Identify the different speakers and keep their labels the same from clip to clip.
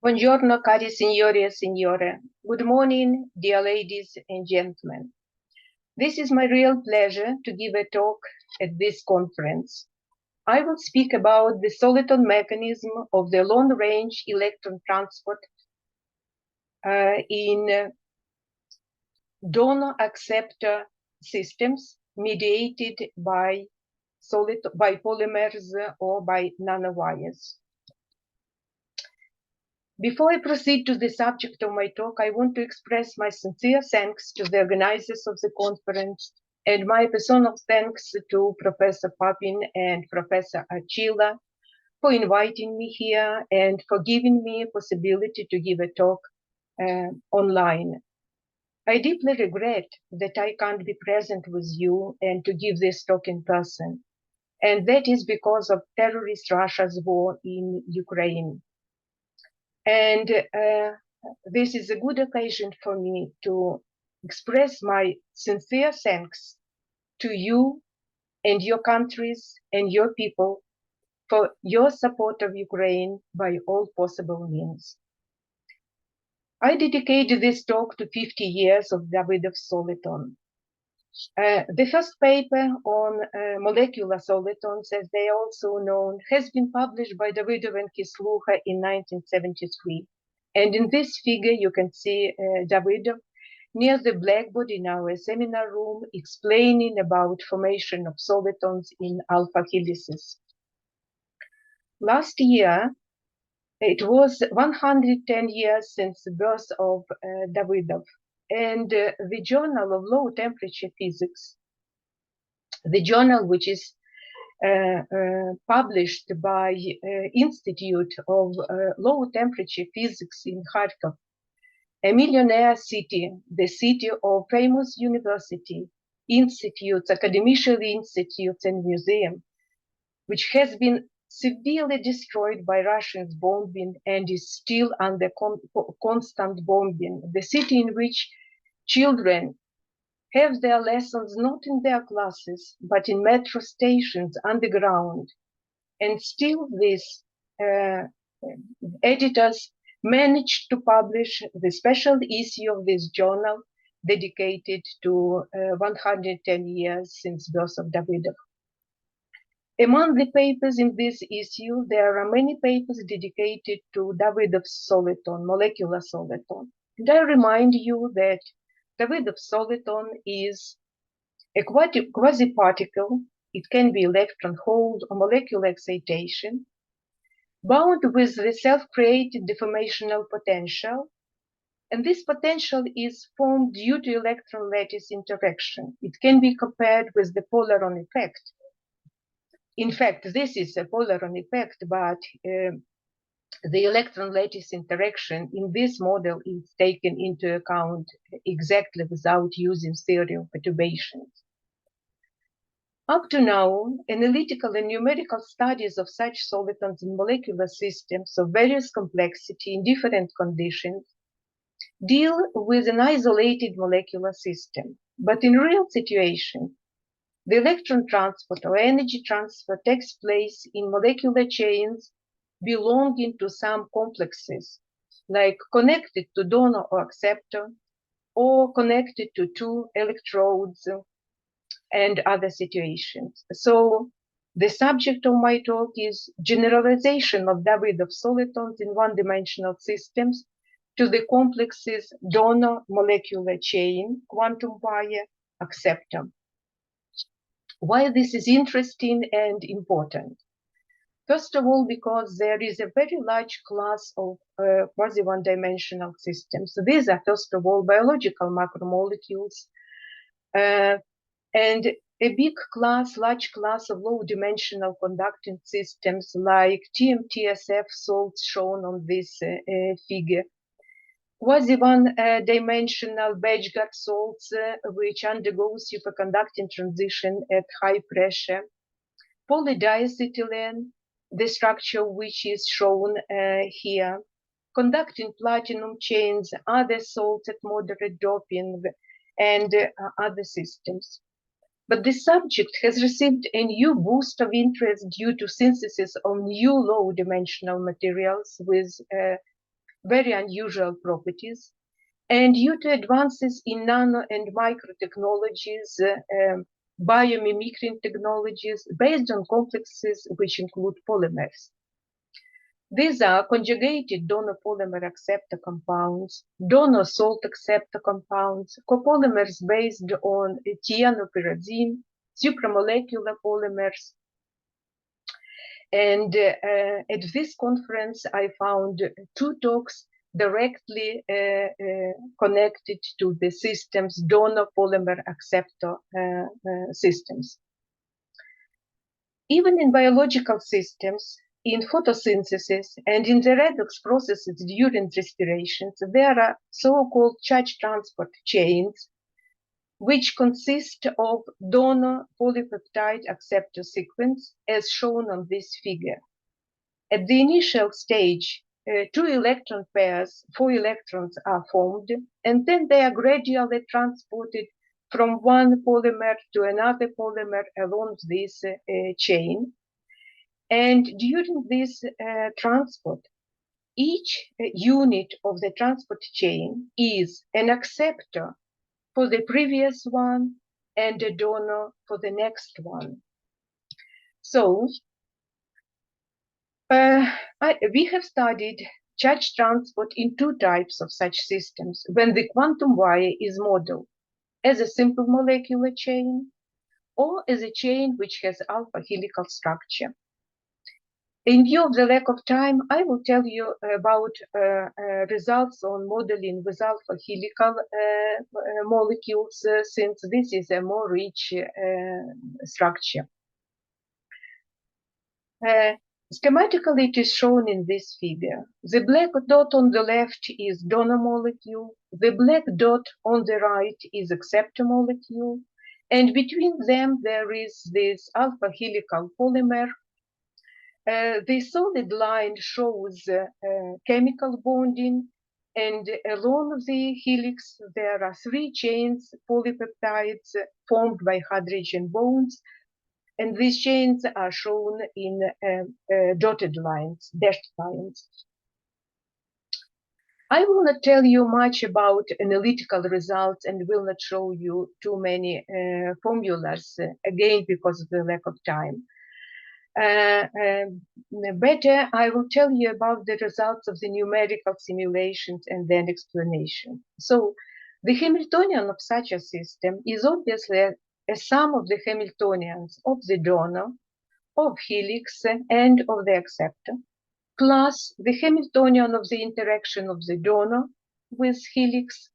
Speaker 1: Buongiorno, cari signori e signore. Good morning, dear ladies and gentlemen. This is my real pleasure to give a talk at this conference. I will speak about the Soliton mechanism of the long-range electron transport in Donor-Acceptor systems mediated by polymers or by nanowires. Before I proceed to the subject of my talk, I want to express my sincere thanks to the organizers of the conference and my personal thanks to Professor Papin and Professor Archila for inviting me here and for giving me a possibility to give a talk online. I deeply regret that I can't be present with you and to give this talk in person, and that is because of terrorist Russia's war in Ukraine. And this is a good occasion for me to express my sincere thanks to you and your countries and your people for your support of Ukraine by all possible means. I dedicate this talk to 50 years of Davidov Soliton. The first paper on molecular solitons, as they are also known, has been published by Davidov and Kislucha in 1973. And in this figure, you can see Davidov near the blackboard in our seminar room explaining about formation of solitons in alpha helices. Last year, it was 110 years since the birth of Davidov. And the Journal of Low Temperature Physics, the journal which is published by Institute of Low Temperature Physics in Kharkov, a millionaire city, the city of famous university, institutes, academical institutes and museum, which has been severely destroyed by Russians bombing and is still under constant bombing. The city in which children have their lessons not in their classes, but in metro stations underground. And still these editors managed to publish the special issue of this journal dedicated to 110 years since birth of Davidov. Among the papers in this issue, there are many papers dedicated to Davidov's soliton, molecular soliton. And I remind you that Davidov soliton is a quasi-particle. It can be electron hole or molecular excitation, bound with the self-created deformational potential. And this potential is formed due to electron lattice interaction. It can be compared with the Polaron effect. In fact, this is a Polaron effect, but the electron lattice interaction in this model is taken into account exactly without using theory of perturbations. Up to now, analytical and numerical studies of such solitons in molecular systems of various complexity in different conditions deal with an isolated molecular system. But in real situations, the electron transport or energy transfer takes place in molecular chains belonging to some complexes, like connected to donor or acceptor, or connected to two electrodes and other situations. So the subject of my talk is generalization of Davidov solitons in one-dimensional systems to the complexes donor molecular chain, quantum wire, acceptor. Why this is interesting and important? First of all, because there is a very large class of quasi-one-dimensional systems. So these are, first of all, biological macromolecules, and a big class, large class of low-dimensional conducting systems like TMTSF salts shown on this figure. Quasi-one-dimensional Bechgard salts, which undergo superconducting transition at high pressure. Polydiacetylene, the structure which is shown here. Conducting platinum chains, other salts at moderate doping, and other systems. But the subject has received a new boost of interest due to synthesis of new low-dimensional materials with very unusual properties, and due to advances in nano and micro technologies, biomimicry technologies based on complexes which include polymers. These are conjugated donor polymer acceptor compounds, donor salt acceptor compounds, copolymers based on thianopyrazine, supramolecular polymers. And at this conference, I found 2 talks directly connected to the systems, donor polymer acceptor systems. Even in biological systems, in photosynthesis and in the redox processes during respirations, there are so-called charge transport chains, which consist of donor polypeptide acceptor sequence, as shown on this figure. At the initial stage, 2 electron pairs, 4 electrons are formed, and then they are gradually transported from one polymer to another polymer along this chain. And during this transport, each unit of the transport chain is an acceptor for the previous one and a donor for the next one. So, we have studied charge transport in 2 types of such systems when the quantum wire is modeled as a simple molecular chain or as a chain which has alpha helical structure. In view of the lack of time, I will tell you about results on modeling with alpha helical molecules, since this is a more rich structure. Schematically, it is shown in this figure. The black dot on the left is donor molecule, the black dot on the right is acceptor molecule, and between them there is this alpha helical polymer. The solid line shows chemical bonding, and along the helix there are 3 chains, polypeptides formed by hydrogen bonds, and these chains are shown in dotted lines, dashed lines. I will not tell you much about analytical results and will not show you too many formulas, again because of the lack of time. Better, I will tell you about the results of the numerical simulations and then explanation. So, the Hamiltonian of such a system is obviously a sum of the Hamiltonians of the donor, of helix, and of the acceptor, plus the Hamiltonian of the interaction of the donor with helix,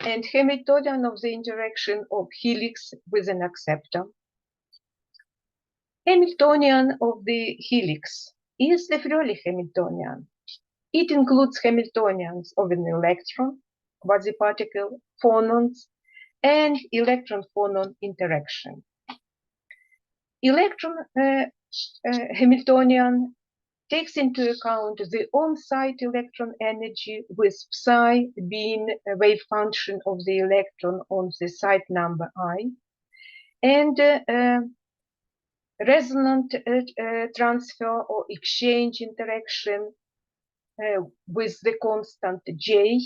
Speaker 1: and Hamiltonian of the interaction of helix with an acceptor. Hamiltonian of the helix is the Froehlich Hamiltonian. It includes Hamiltonians of an electron, quasi-particle, phonons, and electron-phonon interaction. Electron Hamiltonian takes into account the on-site electron energy, with psi being a wave function of the electron on the site number I, and resonant transfer or exchange interaction with the constant J,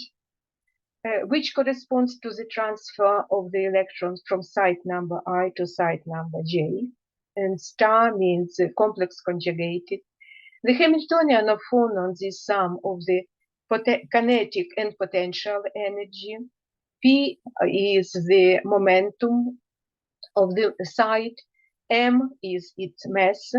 Speaker 1: which corresponds to the transfer of the electrons from site number I to site number J, and star means complex conjugated. The Hamiltonian of phonons is sum of the kinetic and potential energy. P is the momentum of the site, M is its mass,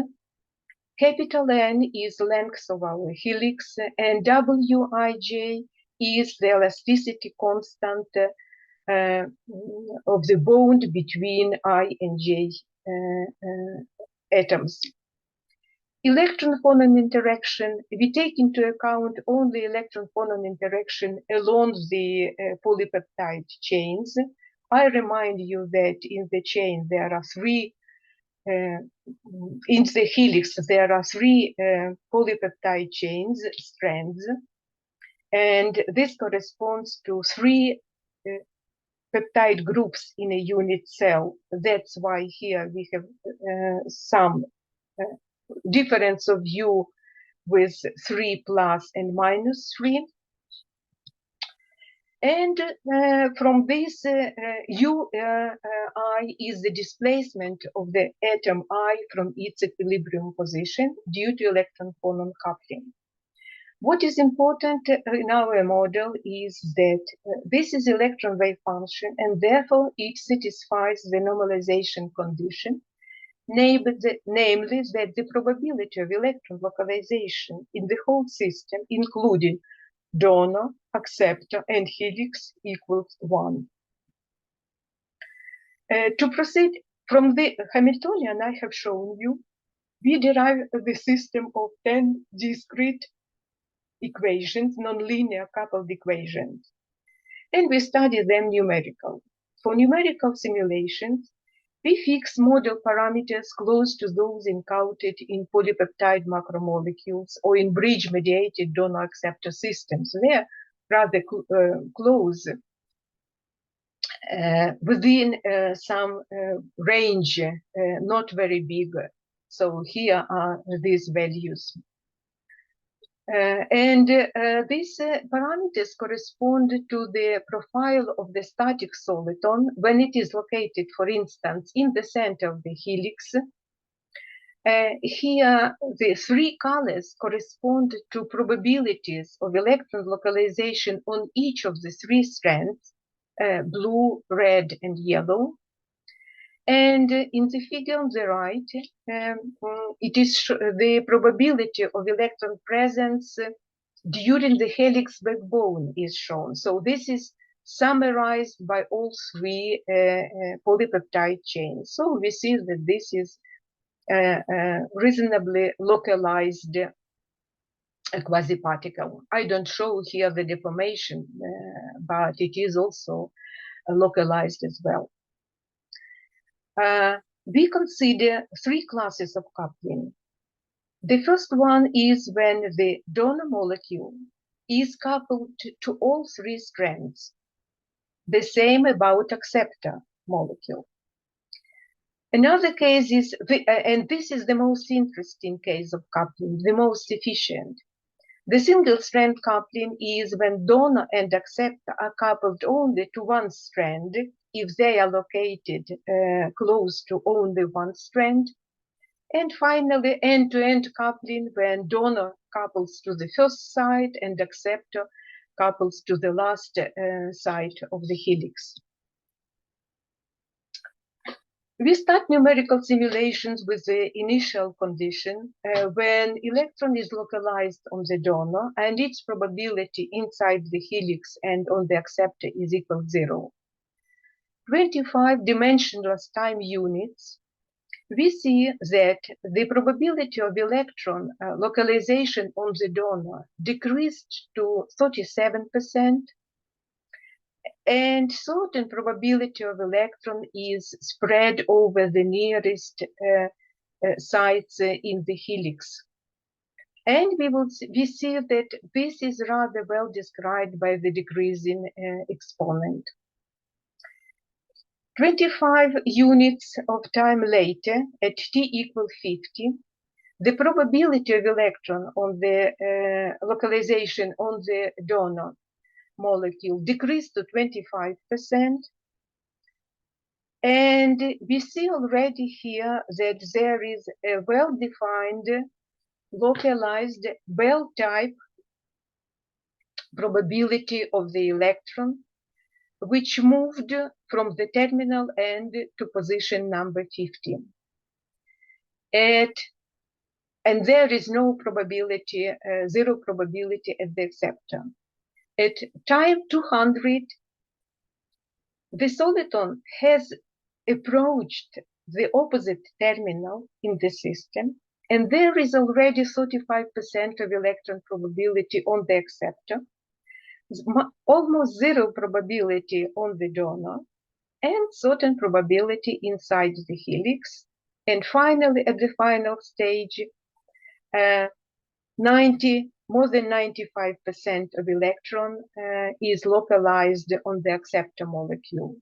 Speaker 1: capital N is length of our helix, and Wij is the elasticity constant of the bond between I and J atoms. Electron-phonon interaction, we take into account only electron-phonon interaction along the polypeptide chains. I remind you that in the chain there are 3 in the helix, there are 3 polypeptide chains, strands, and this corresponds to 3 peptide groups in a unit cell. That's why here we have some difference of view with 3 plus and minus 3. And from this I is the displacement of the atom I from its equilibrium position due to electron-phonon coupling. What is important in our model is that this is electron wave function, and therefore it satisfies the normalization condition, namely that the probability of electron localization in the whole system, including donor, acceptor, and helix, equals 1. To proceed from the Hamiltonian I have shown you, we derive the system of 10 discrete equations, nonlinear coupled equations, and we study them numerically. For numerical simulations, we fix model parameters close to those encountered in polypeptide macromolecules or in bridge-mediated donor-acceptor systems. They're rather close within some range, not very big. So here are these values. These parameters correspond to the profile of the static soliton when it is located, for instance, in the center of the helix. Here, the three colors correspond to probabilities of electron localization on each of the three strands, blue, red, and yellow. And in the figure on the right, it is the probability of electron presence during the helix backbone is shown. So this is summarized by all three polypeptide chains. So we see that this is reasonably localized quasi-particle. I don't show here the deformation, but it is also localized as well. We consider three classes of coupling. The first one is when the donor molecule is coupled to all three strands. The same about acceptor molecule. Another case is, and this is the most interesting case of coupling, the most efficient. The single strand coupling is when donor and acceptor are coupled only to one strand if they are located close to only one strand. And finally, end-to-end coupling when donor couples to the first side and acceptor couples to the last side of the helix. We start numerical simulations with the initial condition when electron is localized on the donor and its probability inside the helix and on the acceptor is equal to 0. 25 dimensionless time units, we see that the probability of electron localization on the donor decreased to 37%, and certain probability of electron is spread over the nearest sites in the helix. And we see that this is rather well described by the decreasing exponent. 25 units of time later, at t equal 50, the probability of electron on the localization on the donor molecule decreased to 25%. And we see already here that there is a well-defined, localized bell-type probability of the electron, which moved from the terminal end to position number 50. And there is no probability, zero probability at the acceptor. At time 200, the soliton has approached the opposite terminal in the system, and there is already 35% of electron probability on the acceptor, almost zero probability on the donor, and certain probability inside the helix. And finally, at the final stage, more than 95% of electron is localized on the acceptor molecule,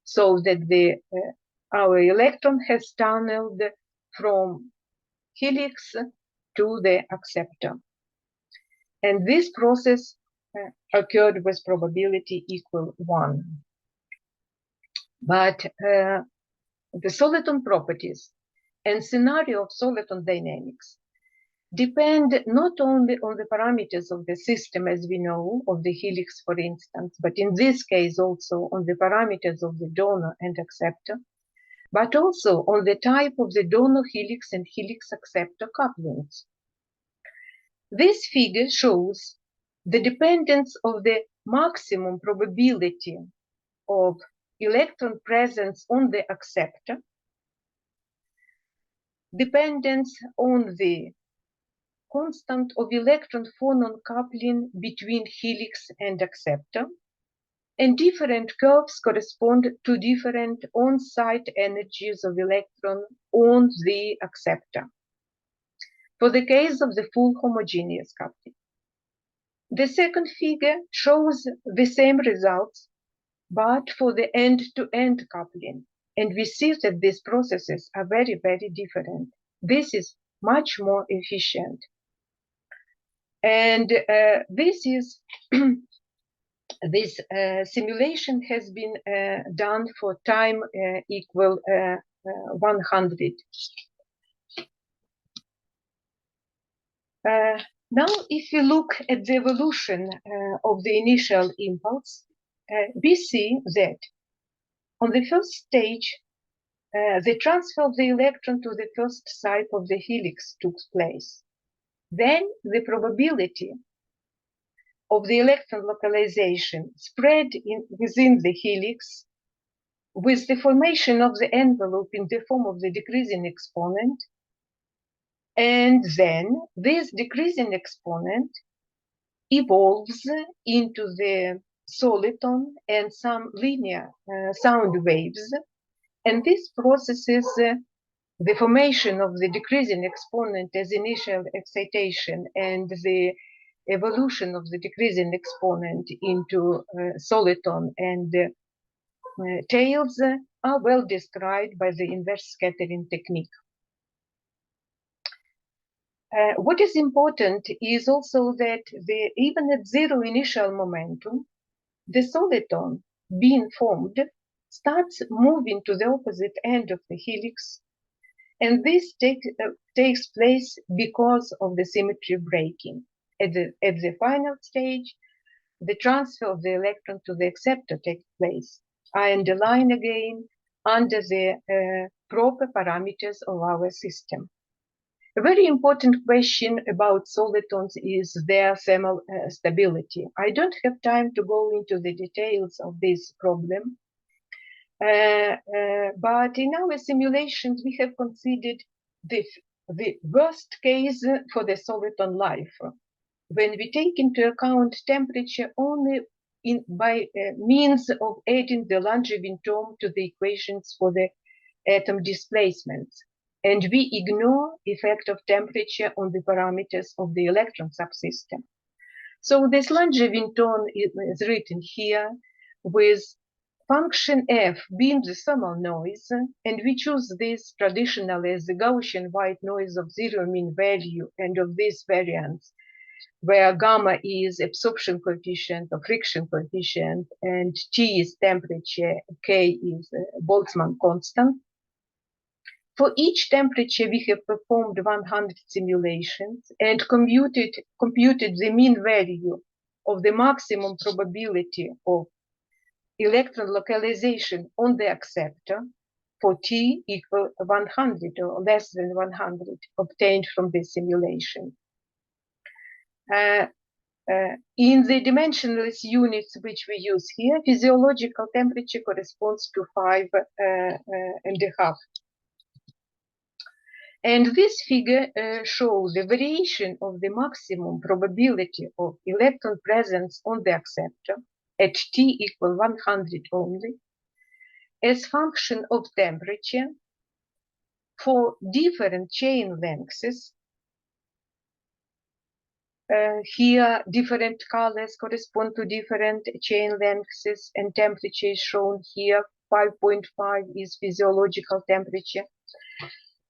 Speaker 1: so that our electron has tunneled from helix to the acceptor. And this process occurred with probability equal 1. But the soliton properties and scenario of soliton dynamics depend not only on the parameters of the system, as we know, of the helix, for instance, but in this case also on the parameters of the donor and acceptor, but also on the type of the donor helix and helix acceptor couplings. This figure shows the dependence of the maximum probability of electron presence on the acceptor, dependence on the constant of electron-phonon coupling between helix and acceptor, and different curves correspond to different on-site energies of electron on the acceptor. For the case of the full homogeneous coupling. The second figure shows the same results, but for the end-to-end coupling. And we see that these processes are very, very different. This is much more efficient. And this simulation has been done for time equal 100. Now, if you look at the evolution of the initial impulse, we see that on the first stage, the transfer of the electron to the first site of the helix took place. Then the probability of the electron localization spread within the helix with the formation of the envelope in the form of the decreasing exponent. And then this decreasing exponent evolves into the soliton and some linear sound waves. And this processes the formation of the decreasing exponent as initial excitation and the evolution of the decreasing exponent into soliton and tails are well described by the inverse scattering technique. What is important is also that even at zero initial momentum, the soliton being formed starts moving to the opposite end of the helix, and this takes place because of the symmetry breaking. At the final stage, the transfer of the electron to the acceptor takes place. I underline again under the proper parameters of our system. A very important question about solitons is their thermal stability. I don't have time to go into the details of this problem, but in our simulations, we have considered the worst case for the soliton life, when we take into account temperature only by means of adding the Langevin term to the equations for the atom displacements. And we ignore effect of temperature on the parameters of the electron subsystem. So this Langevin term is written here with function f being the thermal noise, and we choose this traditionally as the Gaussian white noise of zero mean value and of this variance, where gamma is absorption coefficient or friction coefficient, and T is temperature, K is Boltzmann constant. For each temperature, we have performed 100 simulations and computed the mean value of the maximum probability of electron localization on the acceptor for T equal 100 or less than 100 obtained from this simulation. In the dimensionless units which we use here, physiological temperature corresponds to 5.5. And this figure shows the variation of the maximum probability of electron presence on the acceptor at T equal 100 only as function of temperature for different chain lengths. Here, different colors correspond to different chain lengths, and temperature is shown here. 5.5 is physiological temperature.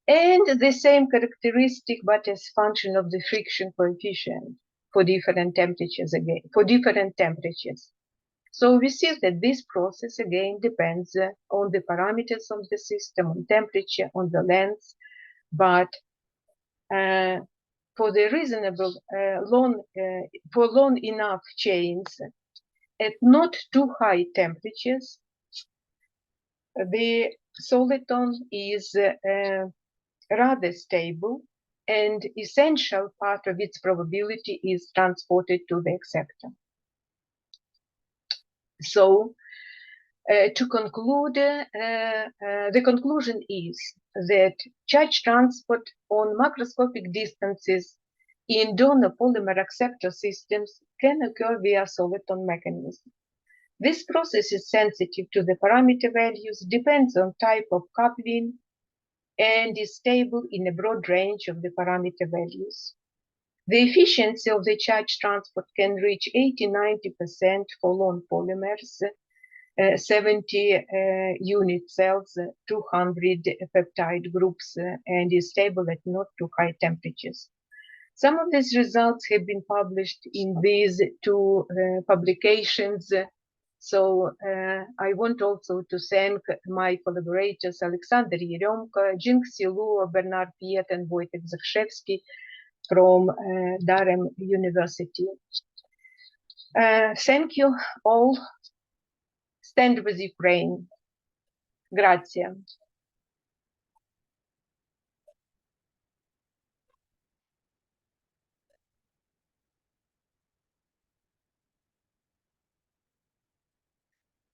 Speaker 1: And the same characteristic, but as function of the friction coefficient for different temperatures again, for different temperatures. So we see that this process again depends on the parameters of the system, on temperature, on the length, but for the reasonable for long enough chains at not too high temperatures, the soliton is rather stable, and essential part of its probability is transported to the acceptor. So, to conclude, the conclusion is that charge transport on macroscopic distances in donor polymer acceptor systems can occur via soliton mechanism. This process is sensitive to the parameter values, depends on type of coupling, and is stable in a broad range of the parameter values. The efficiency of the charge transport can reach 80–90% for long polymers, 70 unit cells, 200 peptide groups, and is stable at not too high temperatures. Some of these results have been published in these two publications. So I want also to thank my collaborators, Alexander Yeremko, Jinxie Luo, Bernard Piet, and Wojtek Zakrzewski from Durham University. Thank you all. Stand with Ukraine. Grazie.